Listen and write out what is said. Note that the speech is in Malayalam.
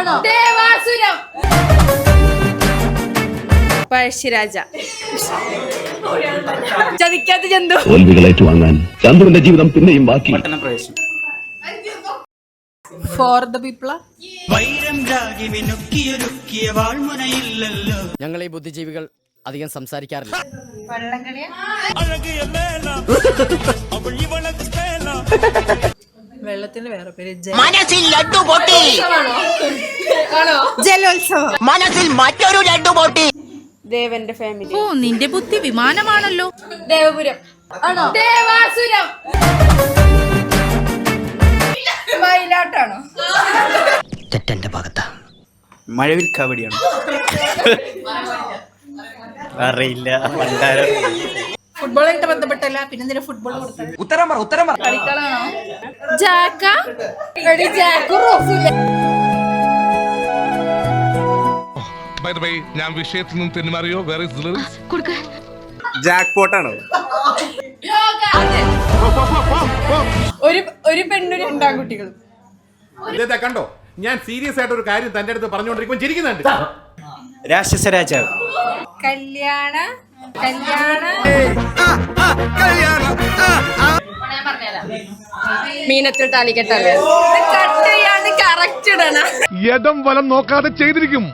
ദേവാസുരം. പഴശ്ശിരാജ. ചതിക്കാത്ത ജന്തു. തോൽവികളേറ്റു വാങ്ങാൻ ചന്ദ്രന്റെ ജീവിതം പിന്നെയും ബാക്കി. For the people. ഞങ്ങൾ ഈ ബുദ്ധിജീവികൾ അധികം സംസാരിക്കാറില്ല. വെള്ളത്തിന്റെ വേറെ പേര് മനസ്സിൽ ലഡ്ഡു പൊട്ടി. ജലോത്സവം. മനസ്സിൽ മറ്റൊരു ലഡ്ഡു പൊട്ടി. ദേവന്റെ ഫാമിലി. ഓ നിന്റെ ബുദ്ധി വിമാനമാണല്ലോ. ദേവപുരം. ദേവാസുരം. മയിലാട്ടാണോ? തെറ്റന്റെ ഭാഗത്താ. മഴവിൽ കാവടിയാണ്. അറിയില്ല. ഫുട്ബോളായിട്ട് ബന്ധപ്പെട്ടല്ല. പിന്നെ ഫുട്ബോൾ കൊടുത്തത് ഉത്തരം പറ. കളിക്കളാണോ? ജാക്ക. ജാക്ക് റോസിലെ. ഞാൻ വിഷയത്തിൽ നിന്ന് തെന്നുമാറിയോ? വേറെ ജാക്ക് പോട്ടാണോ? ഒരു പെണ്ണും രണ്ടാൺകുട്ടികളും. കണ്ടോ, ഞാൻ സീരിയസ് ആയിട്ട് ഒരു കാര്യം തന്റെ അടുത്ത് പറഞ്ഞുകൊണ്ടിരിക്കുമ്പോൾ ചിരിക്കുന്നുണ്ട്. രാക്ഷസ രാജാവ്. കല്യാണ. മീനത്തിൽ താലിക്കെട്ടല്ലേ? കറക്റ്റ് ഇടണം. യഥം വലം നോക്കാതെ ചെയ്തിരിക്കും.